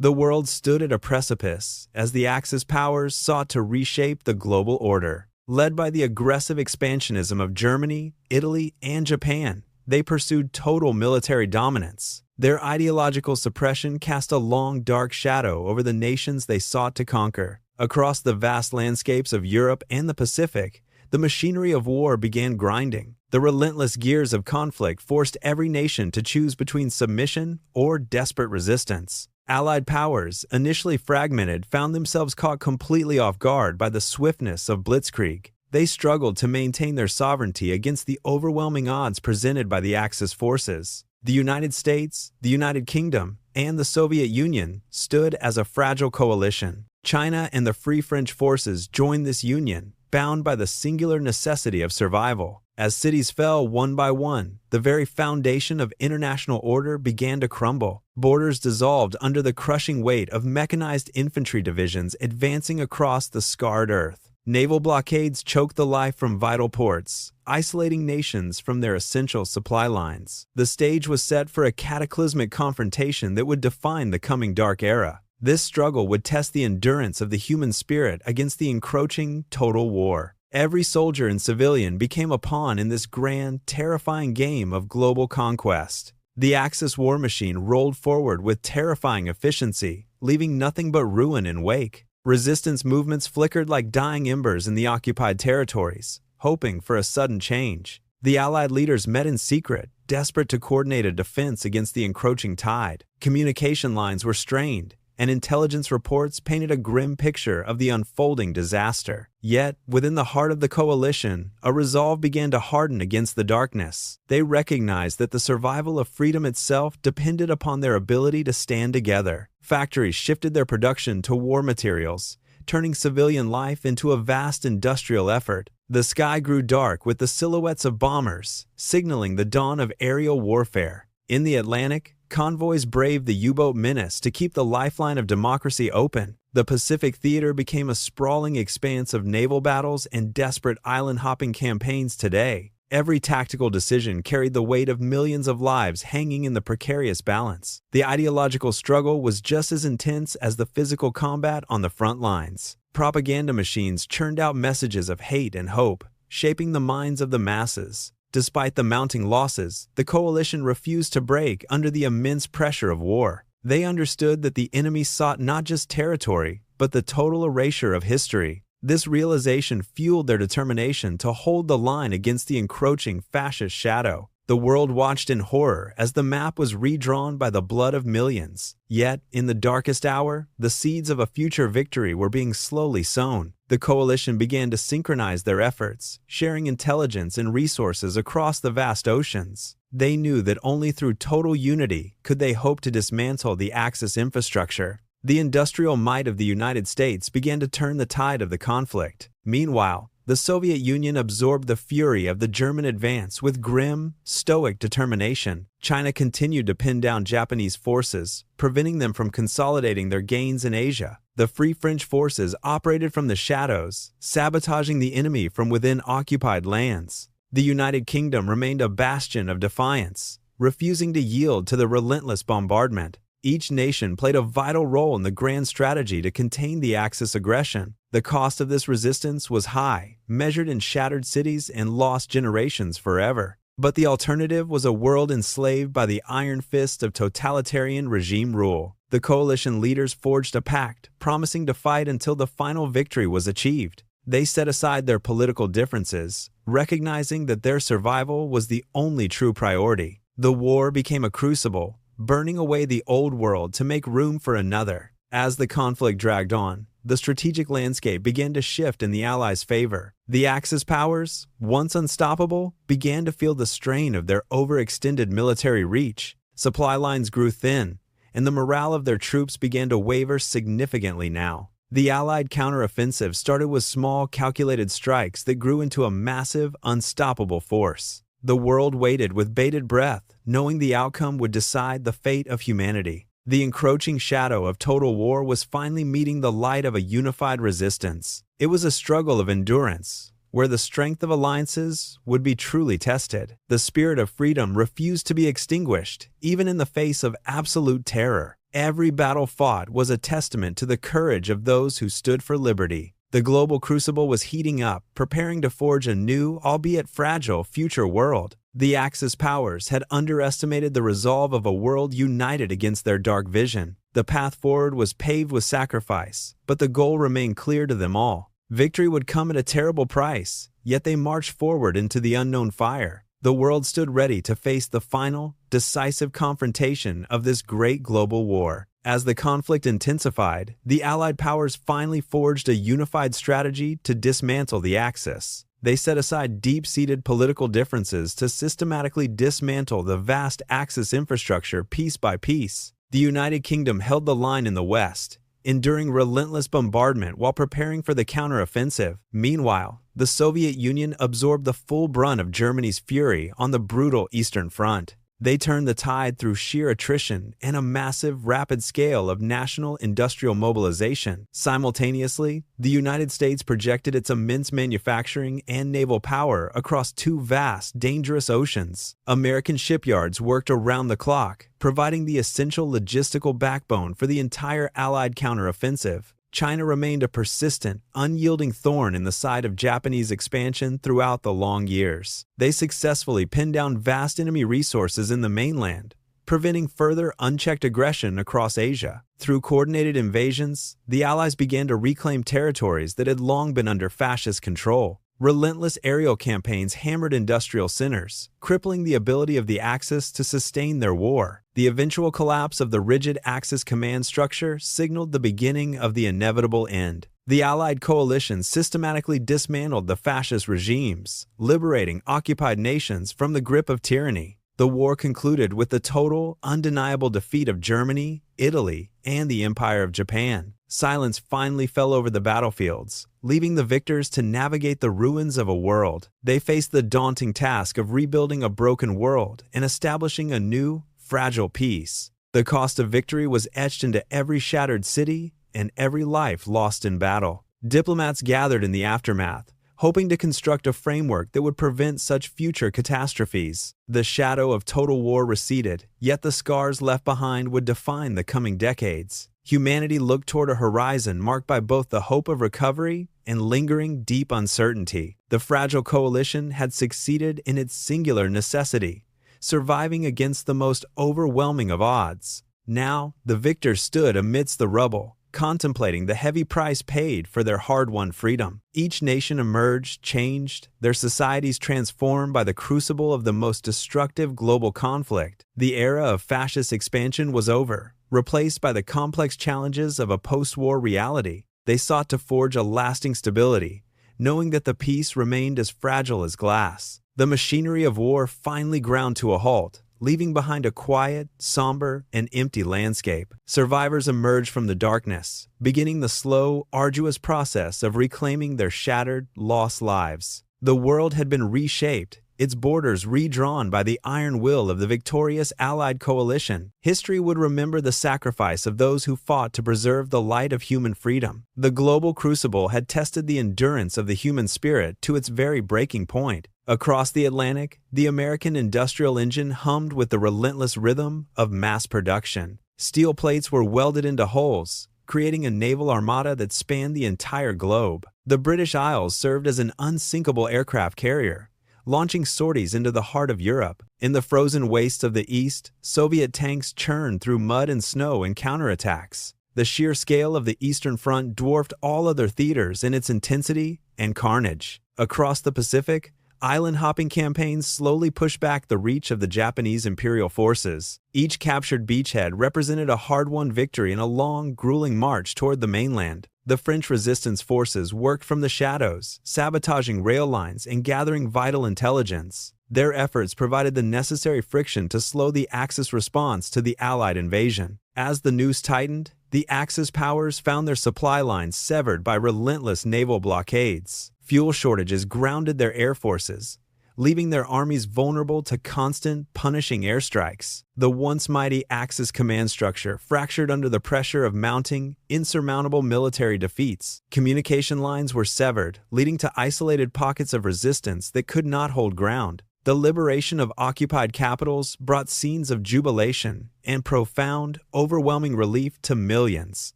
The world stood at a precipice as the Axis powers sought to reshape the global order. Led by the aggressive expansionism of Germany, Italy, and Japan, they pursued total military dominance. Their ideological suppression cast a long, dark shadow over the nations they sought to conquer. Across the vast landscapes of Europe and the Pacific, the machinery of war began grinding. The relentless gears of conflict forced every nation to choose between submission or desperate resistance. Allied powers, initially fragmented, found themselves caught completely off guard by the swiftness of blitzkrieg. They struggled to maintain their sovereignty against the overwhelming odds presented by the Axis forces. The United States, the United Kingdom, and the Soviet Union stood as a fragile coalition. China and the Free French forces joined this union, bound by the singular necessity of survival. As cities fell one by one, the very foundation of international order began to crumble. Borders dissolved under the crushing weight of mechanized infantry divisions advancing across the scarred earth. Naval blockades choked the life from vital ports, isolating nations from their essential supply lines. The stage was set for a cataclysmic confrontation that would define the coming dark era. This struggle would test the endurance of the human spirit against the encroaching total war. Every soldier and civilian became a pawn in this grand, terrifying game of global conquest. The Axis war machine rolled forward with terrifying efficiency, leaving nothing but ruin in wake. Resistance movements flickered like dying embers in the occupied territories, hoping for a sudden change. The Allied leaders met in secret, desperate to coordinate a defense against the encroaching tide. Communication lines were strained, and intelligence reports painted a grim picture of the unfolding disaster. Yet, within the heart of the coalition, a resolve began to harden against the darkness. They recognized that the survival of freedom itself depended upon their ability to stand together. Factories shifted their production to war materials, turning civilian life into a vast industrial effort. The sky grew dark with the silhouettes of bombers, signaling the dawn of aerial warfare. In the Atlantic, convoys braved the U-boat menace to keep the lifeline of democracy open. The Pacific theater became a sprawling expanse of naval battles and desperate island-hopping campaigns today. Every tactical decision carried the weight of millions of lives hanging in the precarious balance. The ideological struggle was just as intense as the physical combat on the front lines. Propaganda machines churned out messages of hate and hope, shaping the minds of the masses. Despite the mounting losses, the coalition refused to break under the immense pressure of war. They understood that the enemy sought not just territory, but the total erasure of history. This realization fueled their determination to hold the line against the encroaching fascist shadow. The world watched in horror as the map was redrawn by the blood of millions. Yet, in the darkest hour, the seeds of a future victory were being slowly sown. The coalition began to synchronize their efforts, sharing intelligence and resources across the vast oceans. They knew that only through total unity could they hope to dismantle the Axis infrastructure. The industrial might of the United States began to turn the tide of the conflict. Meanwhile, the Soviet Union absorbed the fury of the German advance with grim, stoic determination. China continued to pin down Japanese forces, preventing them from consolidating their gains in Asia. The Free French forces operated from the shadows, sabotaging the enemy from within occupied lands. The United Kingdom remained a bastion of defiance, refusing to yield to the relentless bombardment. Each nation played a vital role in the grand strategy to contain the Axis aggression. The cost of this resistance was high, measured in shattered cities and lost generations forever. But the alternative was a world enslaved by the iron fist of totalitarian regime rule. The coalition leaders forged a pact, promising to fight until the final victory was achieved. They set aside their political differences, recognizing that their survival was the only true priority. The war became a crucible, burning away the old world to make room for another. As the conflict dragged on, the strategic landscape began to shift in the Allies' favor. The Axis powers, once unstoppable, began to feel the strain of their overextended military reach. Supply lines grew thin, and the morale of their troops began to waver significantly now. The Allied counteroffensive started with small, calculated strikes that grew into a massive, unstoppable force. The world waited with bated breath, knowing the outcome would decide the fate of humanity. The encroaching shadow of total war was finally meeting the light of a unified resistance. It was a struggle of endurance, where the strength of alliances would be truly tested. The spirit of freedom refused to be extinguished, even in the face of absolute terror. every battle fought was a testament to the courage of those who stood for liberty. The global crucible was heating up, preparing to forge a new, albeit fragile, future world. The Axis powers had underestimated the resolve of a world united against their dark vision. The path forward was paved with sacrifice, but the goal remained clear to them all. Victory would come at a terrible price, yet they marched forward into the unknown fire. The world stood ready to face the final, decisive confrontation of this great global war. As the conflict intensified, the Allied powers finally forged a unified strategy to dismantle the Axis. They set aside deep-seated political differences to systematically dismantle the vast Axis infrastructure piece by piece. The United Kingdom held the line in the West, enduring relentless bombardment while preparing for the counteroffensive. Meanwhile, the Soviet Union absorbed the full brunt of Germany's fury on the brutal Eastern Front. They turned the tide through sheer attrition and a massive, rapid scale of national industrial mobilization. Simultaneously, the United States projected its immense manufacturing and naval power across two vast, dangerous oceans. American shipyards worked around the clock, providing the essential logistical backbone for the entire Allied counteroffensive. China remained a persistent, unyielding thorn in the side of Japanese expansion throughout the long years. They successfully pinned down vast enemy resources in the mainland, preventing further unchecked aggression across Asia. Through coordinated invasions, the Allies began to reclaim territories that had long been under fascist control. Relentless aerial campaigns hammered industrial centers, crippling the ability of the Axis to sustain their war. The eventual collapse of the rigid Axis command structure signaled the beginning of the inevitable end. The Allied coalition systematically dismantled the fascist regimes, liberating occupied nations from the grip of tyranny. The war concluded with the total, undeniable defeat of Germany, Italy, and the Empire of Japan. Silence finally fell over the battlefields, leaving the victors to navigate the ruins of a world. They faced the daunting task of rebuilding a broken world and establishing a new, fragile peace. The cost of victory was etched into every shattered city and every life lost in battle. Diplomats gathered in the aftermath, hoping to construct a framework that would prevent such future catastrophes. The shadow of total war receded, yet the scars left behind would define the coming decades. Humanity looked toward a horizon marked by both the hope of recovery and lingering deep uncertainty. The fragile coalition had succeeded in its singular necessity, surviving against the most overwhelming of odds. Now, the victors stood amidst the rubble, contemplating the heavy price paid for their hard-won freedom. Each nation emerged, changed, their societies transformed by the crucible of the most destructive global conflict. The era of fascist expansion was over, replaced by the complex challenges of a post-war reality. They sought to forge a lasting stability, knowing that the peace remained as fragile as glass. The machinery of war finally ground to a halt, leaving behind a quiet, somber, and empty landscape. Survivors emerged from the darkness, beginning the slow, arduous process of reclaiming their shattered, lost lives. The world had been reshaped, its borders redrawn by the iron will of the victorious Allied coalition. History would remember the sacrifice of those who fought to preserve the light of human freedom. The global crucible had tested the endurance of the human spirit to its very breaking point. Across the Atlantic, the American industrial engine hummed with the relentless rhythm of mass production. Steel plates were welded into holes, creating a naval armada that spanned the entire globe. The British Isles served as an unsinkable aircraft carrier, launching sorties into the heart of Europe. In the frozen wastes of the East, Soviet tanks churned through mud and snow in counterattacks. The sheer scale of the Eastern Front dwarfed all other theaters in its intensity and carnage. Across the Pacific, island-hopping campaigns slowly pushed back the reach of the Japanese imperial forces. Each captured beachhead represented a hard-won victory in a long, grueling march toward the mainland. The French resistance forces worked from the shadows, sabotaging rail lines and gathering vital intelligence. Their efforts provided the necessary friction to slow the Axis response to the Allied invasion. As the noose tightened, the Axis powers found their supply lines severed by relentless naval blockades. Fuel shortages grounded their air forces, leaving their armies vulnerable to constant, punishing airstrikes. The once mighty Axis command structure fractured under the pressure of mounting, insurmountable military defeats. Communication lines were severed, leading to isolated pockets of resistance that could not hold ground. The liberation of occupied capitals brought scenes of jubilation and profound, overwhelming relief to millions.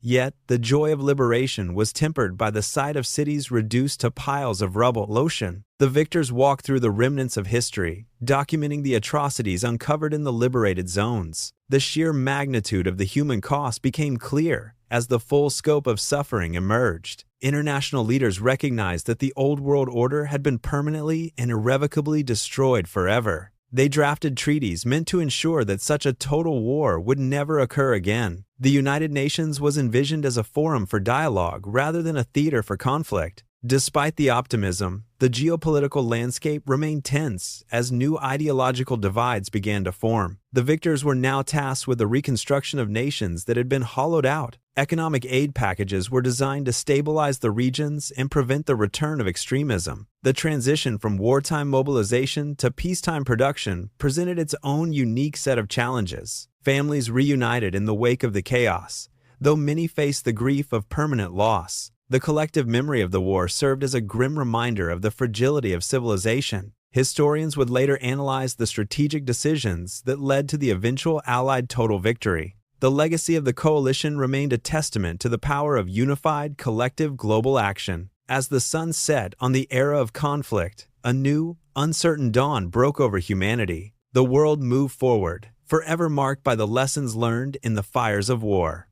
Yet, the joy of liberation was tempered by the sight of cities reduced to piles of rubble. The victors walked through the remnants of history, documenting the atrocities uncovered in the liberated zones. The sheer magnitude of the human cost became clear as the full scope of suffering emerged. International leaders recognized that the old world order had been permanently and irrevocably destroyed forever. They drafted treaties meant to ensure that such a total war would never occur again. The United Nations was envisioned as a forum for dialogue rather than a theater for conflict. Despite the optimism, the geopolitical landscape remained tense as new ideological divides began to form. The victors were now tasked with the reconstruction of nations that had been hollowed out. Economic aid packages were designed to stabilize the regions and prevent the return of extremism. The transition from wartime mobilization to peacetime production presented its own unique set of challenges. Families reunited in the wake of the chaos, though many faced the grief of permanent loss. The collective memory of the war served as a grim reminder of the fragility of civilization. Historians would later analyze the strategic decisions that led to the eventual Allied total victory. The legacy of the coalition remained a testament to the power of unified, collective global action. As the sun set on the era of conflict, a new, uncertain dawn broke over humanity. The world moved forward, forever marked by the lessons learned in the fires of war.